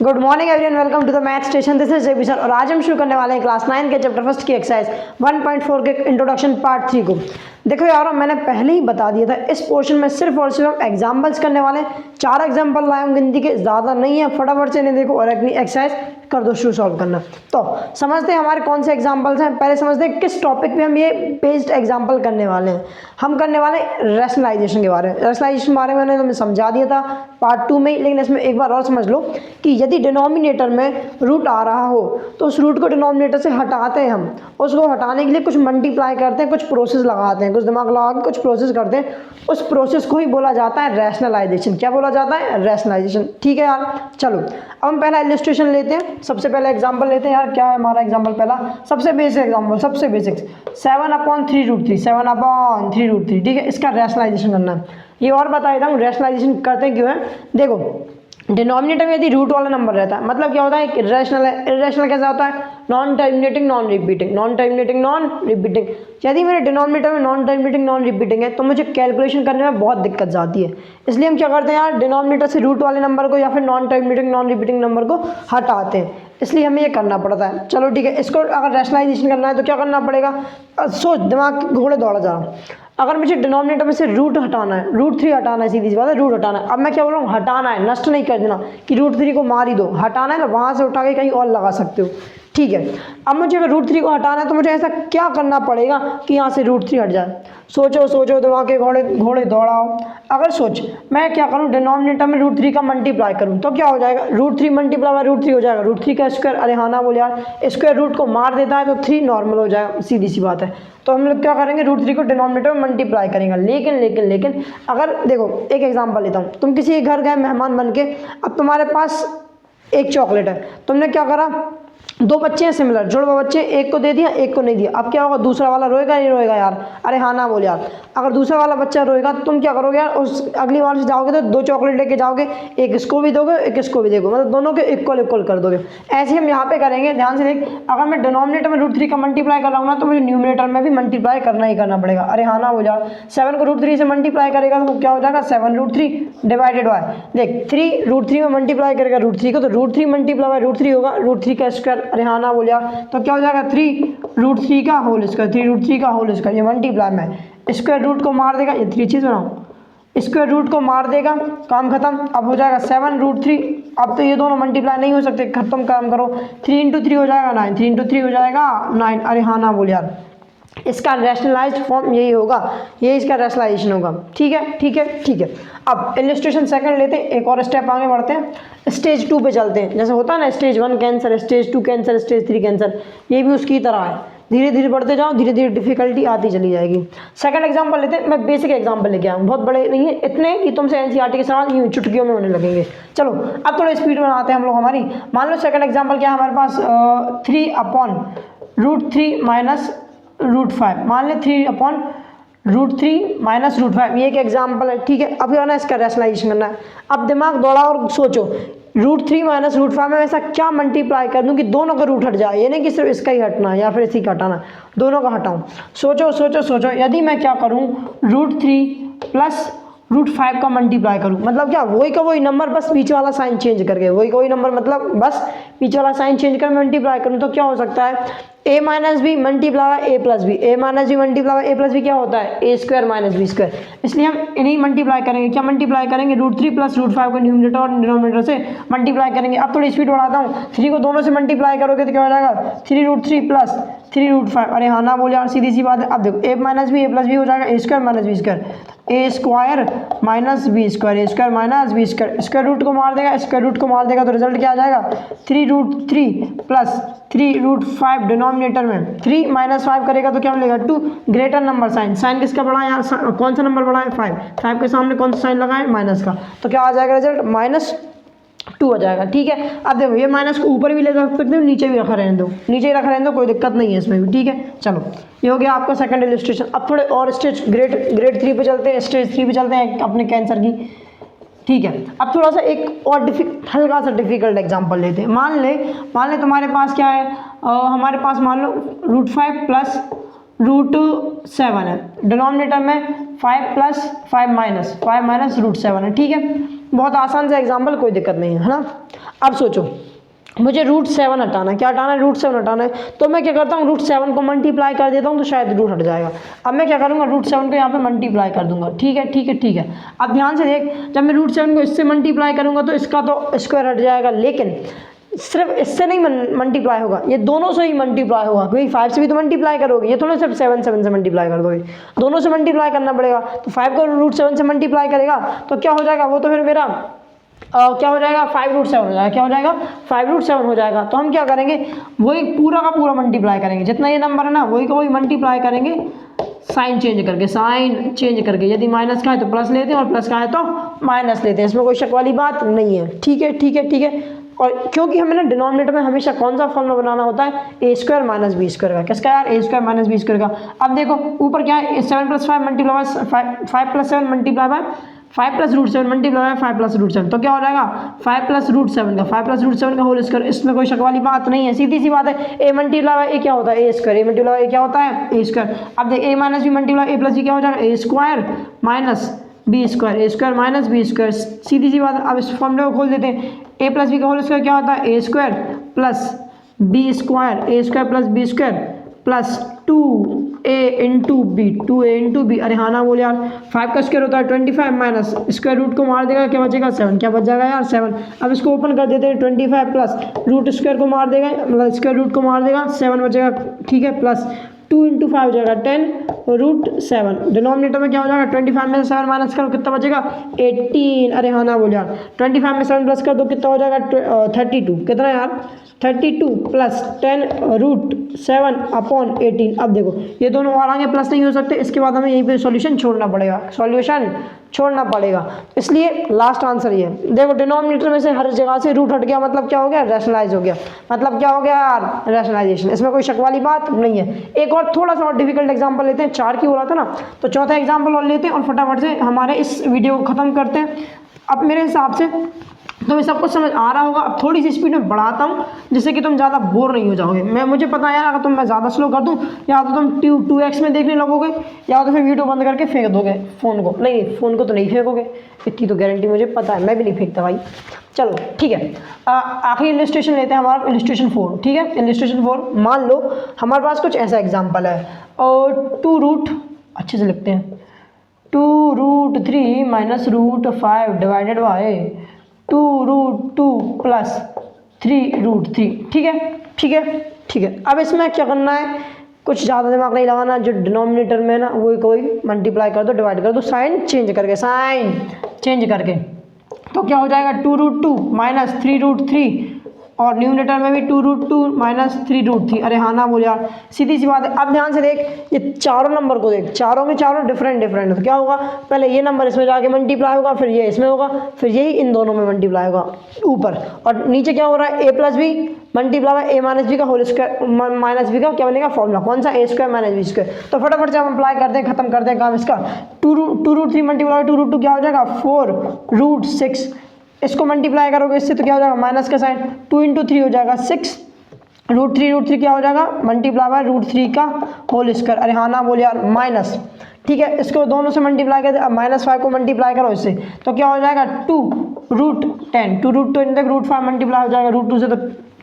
Good morning everyone, welcome to the math station. This is JB sir और आज हम शुरू करने वाले हैं क्लास 9 के चैप्टर फर्स्ट की एक्सरसाइज 1.4 के इंट्रोडक्शन पार्ट 3 को। देखो यार, मैंने पहले ही बता दिया था इस पोर्शन में सिर्फ और सिर्फ हम एग्जाम्पल्स करने वाले हैं। 4 एग्जाम्पल लाए हम गिनती के, ज़्यादा नहीं है। फटाफट से इन्हें देखो और अपनी एक्सरसाइज कर दो शुरू सॉल्व करना। तो समझते हैं हमारे कौन से एग्जाम्पल्स हैं। पहले समझते हैं किस टॉपिक पे हम ये बेस्ड एग्जाम्पल करने वाले हैं। हम करने वाले रैशनलाइजेशन के बारे में। रैशनलाइजेशन के बारे में मैंने तुम्हें समझा दिया था पार्ट 2 में, लेकिन इसमें एक बार और समझ लो कि यदि डिनोमिनेटर में रूट आ रहा हो तो उस रूट को डिनोमिनेटर से हटाते हैं हम। उसको हटाने के लिए कुछ मल्टीप्लाई करते हैं, कुछ प्रोसेस लगाते हैं, कुछ दिमाग लगा के कुछ प्रोसेस करते हैं। उस प्रोसेस को ही बोला जाता है रैशनलाइजेशन। क्या बोला जाता है? रैशनलाइजेशन। ठीक है यार, चलो अब हम पहला इलस्ट्रेशन लेते हैं। सबसे पहले एग्जांपल लेते हैं यार। क्या है हमारा एग्जांपल? पहला सबसे बेसिक एग्जांपल, सबसे बेसिक 7/3√3, 7/3√3। ठीक है, इसका रैशनलाइजेशन करना है। ये और बता देता हूँ रैशनलाइजेशन करते क्यों है। देखो, डिनोमिनेटर में यदि रूट वाला नंबर रहता है, मतलब क्या होता है? इरेशनल है। इरेशनल कैसा होता है? Non terminating non repeating, non terminating non repeating. यदि मेरे डिनोमिनेटर में नॉन टर्मिनेटिंग नॉन रिपीटिंग है तो मुझे कैलकुलेशन करने में बहुत दिक्कत जाती है। इसलिए हम क्या करते हैं यार, डिनोमिनेटर से रूट वाले नंबर को या फिर non terminating non repeating number को हटाते हैं। इसलिए हमें ये करना पड़ता है। चलो ठीक है, इसको अगर रैशनलाइजेशन करना है तो क्या करना पड़ेगा? सोच, दिमाग घोड़े दौड़ा जा। अगर मुझे डिनोमिनेटर में से रूट हटाना है, √3 हटाना है, सीधी सी बात है, रूट हटाना है। अब मैं क्या बोल रहा हूँ? हटाना है, नष्ट नहीं कर देना कि √3 को मार ही दो। हटाना है ना, वहाँ से उठा के कहीं और लगा सकते हो। ठीक है, अब मुझे अगर √3 को हटाना है तो मुझे ऐसा क्या करना पड़ेगा कि यहाँ से √3 हट जाए? सोचो सोचो, दिमाग के घोड़े दौड़ाओ। अगर सोच, मैं क्या करूँ, डिनोमिनेटर में √3 का मल्टीप्लाई करूँ तो क्या हो जाएगा? √3 मल्टीप्लाई बाय √3 हो जाएगा। √3 का स्क्वायर, अरे हाँ ना बोले यार, स्क्वायर रूट को मार देता है तो 3 नॉर्मल हो जाएगा, सीधी सी बात है। तो हम लोग क्या करेंगे? √3 को डिनोमिनेटर में मल्टीप्लाई करेंगे। लेकिन अगर देखो, एक एग्जांपल लेता हूँ। तुम किसी के घर गए मेहमान बन के, अब तुम्हारे पास एक चॉकलेट है। तुमने क्या करा, 2 बच्चे हैं सिमिलर, जुड़वा बच्चे, एक को दे दिया एक को नहीं दिया। अब क्या होगा? दूसरा वाला रोएगा नहीं रोएगा यार? अरे हाँ ना बोल यार। अगर दूसरा वाला बच्चा रोएगा तो तुम क्या करोगे यार? उस अगली बार से जाओगे तो 2 चॉकलेट लेके जाओगे, एक इसको भी दोगे एक इसको भी दोगे, मतलब दोनों के इक्वल कर दोगे। ऐसे हम यहाँ पे करेंगे। ध्यान से देख, अगर मैं डिनोमिनेटर में √3 का मल्टीप्लाई कर रहा हूँ ना तो मुझे न्यूमिनेटर में भी मल्टीप्लाई करना ही करना पड़ेगा। अरे हाँ ना बोल यार। 7 को √3 से मल्टीप्लाई करेगा तो क्या हो जाएगा? 7√3 डिवाइडेड बाय, देख 3 √3 में मल्टीप्लाई करेगा √3 को तो √3 मल्टीप्लाई बाय √3 होगा, √3 का स्क्वायर, अरे हाँ ना बोल यार। तो क्या हो जाएगा? 3√3 का होल स्क्वायर, 3√3 का होल स्क्वायर। ये मल्टीप्लाई में स्क्वायर रूट को मार देगा, ये 3 चीज़ बनाओ, स्क्वायर रूट को मार देगा, काम खत्म। अब हो जाएगा 7√3। अब तो ये दोनों मल्टीप्लाई नहीं हो सकते, खत्म काम करो। 3 × 3 हो जाएगा 9, 3 × 3 हो जाएगा 9। अरे हाँ ना बोल यार। इसका रैशनलाइज्ड फॉर्म यही होगा, ये इसका रैशनलाइजेशन होगा। ठीक है ठीक है ठीक है। अब इलस्ट्रेशन सेकंड लेते हैं, एक और स्टेप आगे बढ़ते हैं। स्टेज 2 पे चलते हैं। जैसे होता है ना, stage 1 cancer, stage 2 cancer, stage 3 cancer, ये भी उसकी तरह है। धीरे धीरे बढ़ते जाओ, धीरे धीरे डिफिकल्टी आती चली जाएगी। सेकंड एग्जांपल लेते हैं। मैं बेसिक एग्जांपल लेके आया हूँ, बहुत बड़े नहीं है, इतने कि तुमसे एनसीईआरटी के सवाल यूँ चुटकियों में होने लगेंगे। चलो अब थोड़ा स्पीड बनाते हैं हम लोग हमारी। मान लो सेकंड एग्जांपल क्या है हमारे पास, 3/√3 माइनस √5। मान लें 3/√3 माइनस √5, ये एक एग्जाम्पल है। ठीक है, अब ना इसका रैशनलाइजेशन करना है। अब दिमाग दौड़ाओ और सोचो, √3 माइनस √5 में ऐसा क्या मल्टीप्लाई कर दूं कि दोनों का रूट हट जाए। ये नहीं कि सिर्फ इसका ही हटना है या फिर इसी का हटाना, दोनों का हटाऊं। सोचो सोचो सोचो, यदि मैं क्या करूं, √3 प्लस √5 का मल्टीप्लाई करूं, मतलब क्या? वही का वही नंबर, बस पीछे वाला साइन चेंज करके, वही का वही नंबर, मतलब बस पीछे वाला साइन चेंज कर मल्टीप्लाई करूं तो क्या हो सकता है? a minus B multiply a plus B, a minus B multiply a plus B क्या होता है? a square minus B square. इसलिए हम इन्हीं मल्टीप्लाई करेंगे। क्या मल्टीप्लाई करेंगे? √3 प्लस √5 को न्यूमिनेटर और डिनोमिनेटर से मल्टीप्लाई करेंगे। अब थोड़ी स्पीड बढ़ाता हूँ, 3 को दोनों से मल्टीप्लाई करोगे तो क्या हो जाएगा? 3√3 प्लस 3√5, अरे हाँ ना बोल यार, सीधी सी बात है। अब देखो, a minus B a plus B हो जाएगा, a square minus B square, a square minus B square, a square minus B square. Square root को मार देगा, स्क्वायर रूट को मार देगा तो रिजल्ट क्या आ जाएगा? 3√3 प्लस 3√5 डिनोमिनेटर में 3 माइनस 5 करेगा तो क्या मिलेगा? 2। ग्रेटर नंबर साइन, साइन किसका बड़ा है यहाँ? कौन सा नंबर बड़ा है? 5। 5 के सामने कौन सा साइन लगा है? माइनस का। तो क्या आ जाएगा रिजल्ट? -2 हो जाएगा। ठीक है, अब देखो, ये माइनस को ऊपर भी ले जा सकते हो, नीचे भी रखा रहने दो, नीचे ही रखा रहने दो, कोई दिक्कत नहीं है इसमें भी। ठीक है, चलो ये हो गया आपका सेकंड इलस्ट्रेशन। अब थोड़े और स्टेज ग्रेड 3 पे चलते हैं, स्टेज 3 पे चलते हैं अपने कैंसर की। ठीक है, अब थोड़ा सा एक और हल्का सा डिफिकल्ट एग्जांपल लेते हैं। मान ले तुम्हारे पास क्या है, हमारे पास मान लो √5 प्लस √7 है। डिनोमिनेटर में 5 प्लस 5 माइनस √7 है। ठीक है, बहुत आसान सा एग्जाम्पल, कोई दिक्कत नहीं है ना। अब सोचो मुझे √7 हटाना है, क्या हटाना है, √7 हटाना है, तो मैं क्या करता हूँ √7 को मल्टीप्लाई कर देता हूँ तो शायद रूट हट जाएगा। अब मैं क्या करूँगा, √7 को यहाँ पे मल्टीप्लाई कर दूंगा, ठीक है ठीक है ठीक है। अब ध्यान से देख, जब मैं √7 को इससे मल्टीप्लाई करूँगा तो इसका तो स्क्वायर हट जाएगा, लेकिन सिर्फ इससे नहीं मल्टीप्लाई होगा, ये दोनों से ही मल्टीप्लाई होगा, क्योंकि 5 से भी तो मल्टीप्लाई करोगे, ये थोड़ा सिर्फ 7 से मल्टीप्लाई कर दोगे, दोनों से मल्टीप्लाई करना पड़ेगा। तो 5 को √7 से मल्टीप्लाई करेगा तो क्या हो जाएगा, वो तो फिर मेरा क्या हो जाएगा, 5√7 हो जाएगा, क्या हो जाएगा, 5√7 हो जाएगा। तो हम क्या करेंगे, वही पूरा का पूरा मल्टीप्लाई करेंगे, जितना ये नंबर है ना वही का वही मल्टीप्लाई करेंगे, साइन चेंज करके, साइन चेंज करके, यदि माइनस का है तो प्लस लेते हैं और प्लस का है तो माइनस लेते हैं, इसमें कोई शक वाली बात नहीं है, ठीक है ठीक है ठीक है। और क्योंकि हमें ना डिनोमिनेटर में हमेशा कौन सा फॉर्मूला बनाना होता है, a² - b² का, किसका यार, a² - b² का। अब देखो ऊपर क्या है, 7 + 5 मल्टीप्लाई 5 + 7 मल्टीप्लाई बाय 5 + √7 मल्टीप्लाई 5 + √7, तो क्या हो जाएगा 5 + √7 का, 5 + √7 का होल स्क्वायर, इसमें कोई शक वाली बात नहीं है, सीधी सी बात है। a मल्टीप्लाई a क्या होता है, a², a मल्टीप्लाई a क्या होता है, a²। अब देख a - b multiply a + b क्या हो जाएगा, a² - b² a² - b², सीधी सी बात है। अब इस फॉर्मूले को खोल देते हैं, a + b का होल स्क्वायर क्या होता है, a² + b² a² + b² plus 2a × b, अरे हाँ ना बोले यार, 5 का स्क्वायर होता है 25 माइनस स्क्वायर रूट को मार देगा, क्या बचेगा 7, क्या बच जाएगा यार 7। अब इसको ओपन कर देते हैं, 25 प्लस रूट स्क्वायर को मार देगा, मतलब स्क्वायर रूट को मार देगा, 7 बचेगा, ठीक है, प्लस 2 × 5 हो जाएगा 10 √7, डिनोमिनेटर में क्या हो जाएगा, 25 में 7 माइनस करो कितना बचेगा 18, अरे हाँ ना बोले यार, 25 में 7 प्लस कर दो कितना हो जाएगा 32, कितना यार 32 प्लस 10 √7/18। अब देखो ये दोनों और आगे प्लस नहीं हो सकते, इसके बाद हमें यहीं पे सॉल्यूशन छोड़ना पड़ेगा, इसलिए लास्ट आंसर ये है। देखो डिनोमिनेटर में से हर जगह से रूट हट गया, मतलब क्या हो गया, रैशनलाइज हो गया, मतलब क्या हो गया यार, रैशनलाइजेशन, इसमें कोई शक वाली बात नहीं है। एक और थोड़ा सा और डिफिकल्ट एग्जाम्पल लेते हैं, 4 की हो रहा था ना, तो चौथा एग्जाम्पल और लेते हैं और फटाफट से हमारे इस वीडियो को ख़त्म करते हैं। अब मेरे हिसाब से तुम्हें सब कुछ समझ आ रहा होगा, अब थोड़ी सी स्पीड में बढ़ाता हूँ जिससे कि तुम ज़्यादा बोर नहीं हो जाओगे। मुझे पता है यार, अगर मैं ज़्यादा स्लो कर दूँ या तो तुम 2x में देखने लगोगे, या तो फिर वीडियो बंद करके फेंक दोगे फ़ोन को। नहीं, फ़ोन को तो नहीं फेंकोगे, इतनी तो गारंटी मुझे पता है, मैं भी नहीं फेंकता भाई। चलो ठीक है, आखिरी इलस्ट्रेशन लेते हैं, हमारा इलस्ट्रेशन 4, ठीक है। इलस्ट्रेशन 4, मान लो हमारे पास कुछ ऐसा एग्जाम्पल है, और 2 अच्छे से लिखते हैं, 2√3 - √5 डिवाइडेड बाय 2√2 प्लस 3√3, ठीक है। अब इसमें क्या करना है, कुछ ज़्यादा दिमाग नहीं लगाना, जो डिनोमिनेटर में ना वही कोई मल्टीप्लाई कर दो, डिवाइड कर दो, साइन चेंज करके, तो क्या हो जाएगा 2√2 माइनस 3√3, और न्यूमिनेटर में भी 2√2 माइनस 3√3, अरे हाँ ना बोल यार, सीधी सी बात है। अब ध्यान से देख, ये चारों नंबर को देख, चारों में चारों डिफरेंट है, तो क्या होगा, पहले ये नंबर इसमें जाके मल्टीप्लाई होगा, फिर ये इसमें होगा, फिर यही इन दोनों में मल्टीप्लाई होगा ऊपर, और नीचे क्या हो रहा है, a + b multiply a - b का होल स्क्वायर माइनस b का क्या बनेगा फॉर्मूला, कौन सा, a² - b²। तो फटाफट से हम अप्लाई करते हैं, खत्म करते हैं काम इसका। 2√3 मल्टीप्लाई 2√2 क्या हो जाएगा 4√6, इसको मल्टीप्लाई करोगे इससे तो क्या हो जाएगा, माइनस का साइन, 2 × 3 हो जाएगा 6, √3 क्या हो जाएगा, मल्टीप्लाई बाय √3 का होल स्क्वायर, अरे हाँ ना बोले यार, माइनस, ठीक है। इसको दोनों से मल्टीप्लाई करते, अब -5 को मल्टीप्लाई करो इससे, तो क्या हो जाएगा 2√10, 2√10 तक √5 मल्टीप्लाई हो जाएगा √2 से, तो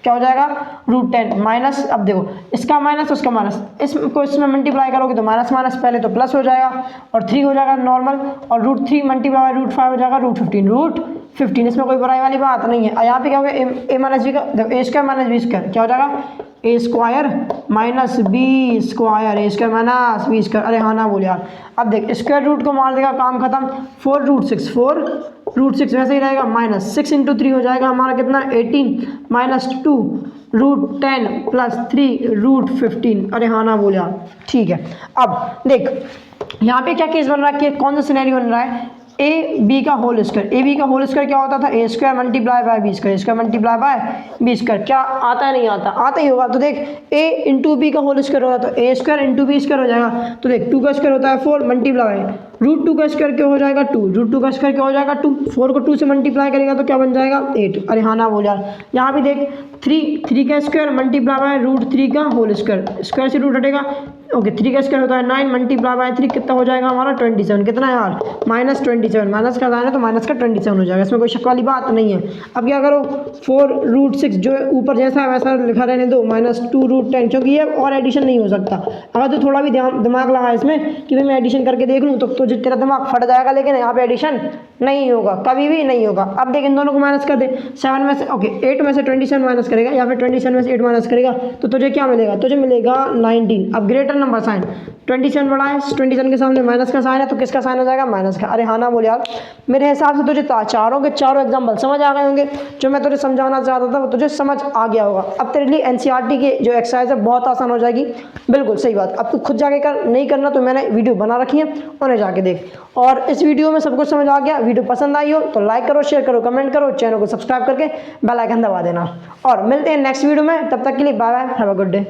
क्या हो जाएगा √10 माइनस, अब देखो इसका माइनस उसका माइनस, इसको इसमें मल्टीप्लाई करोगे तो माइनस पहले तो प्लस हो जाएगा, और 3 हो जाएगा नॉर्मल, और √3 मल्टीप्लाई बाय √5 हो जाएगा √15, इसमें कोई बुराई वाली बात नहीं है। यहाँ पे क्या हो गया, a - b का देखो, a² - b² क्या हो जाएगा, a² - b² a² - b², अरे हाँ ना बोले यार। अब देख स्क्वायर रूट को मार देगा, काम खत्म, 4√6 वैसे ही रहेगा, माइनस 6 × 3 हो जाएगा हमारा कितना 18 माइनस 2√10 प्लस 3√15, अरे हाँ ना बोले यार, ठीक है। अब देख यहाँ पे क्या केस बन रहा है, कौन सा सिनेरियो बन रहा है, ab का होल स्क्वायर क्या होता था, a² मल्टीप्लाई बाय b², क्या आता है, नहीं आता ही होगा। तो देख a × b का होल स्क्वायर होगा तो a² × b² हो जाएगा, तो देख 2 का स्क्वायर होता है 4 मल्टीप्लाई √2 का स्क्वायर क्या हो जाएगा 2, √2 का स्क्वायर क्या हो जाएगा 2, 4 को 2 से मल्टीप्लाई करेगा तो क्या बन जाएगा 8। अरे हाँ ना बोल यार, यहाँ भी देख 3 का स्क्वायर मल्टीप्लाई बाय √3 का होल स्क्वायर, स्क्वायर से रूट हटेगा, ओके 3 का स्क्वायर होता है 9 मल्टीप्लाई बाय 3 कितना हो जाएगा हमारा 27, कितना यार -27, माइनस का लाना है तो माइनस का 27 हो जाएगा, इसमें कोई शक वाली बात नहीं है। अब क्या करो 4√6 जो ऊपर जैसा है वैसा लिखा रहने दो, -2√10, क्योंकि ये और एडिशन नहीं हो सकता। अगर तो थोड़ा भी दिमाग लगा इसमें कि भाई मैं एडिशन करके देख लूँ तो तेरा दिमाग फट जाएगा, लेकिन यहाँ पे एडिशन नहीं होगा, कभी भी नहीं होगा। अब देख इन दोनों को माइनस कर दे, 7 में से ओके 8 में से 27 माइनस करेगा या फिर 27 में से 8 माइनस करेगा तो तुझे क्या मिलेगा, तुझे मिलेगा 19। अब ग्रेटर नंबर साइन 27 बड़ा है, 27 के सामने माइनस का साइन है तो किसका साइन हो जाएगा माइनस का। अरे हाँ ना बोल यार, मेरे हिसाब से तुझे चारों के चारों एग्जाम्पल समझ आ गए होंगे, जो मैं तुझे समझाना चाहता था वो तुझे समझ आ गया होगा। अब तेरे लिए एनसीईआरटी की जो एक्सरसाइज है बहुत आसान हो जाएगी, बिल्कुल सही बात। अब तू खुद जाके कर, नहीं करना तो मैंने वीडियो बना रखी है, उन्हें जाके देख। और इस वीडियो में सब कुछ समझ आ गया, वीडियो पसंद आई हो तो लाइक करो, शेयर करो, कमेंट करो, चैनल को सब्सक्राइब करके बेल आइकन दबा देना। और मिलते हैं नेक्स्ट वीडियो में, तब तक के लिए bye bye, have a good day.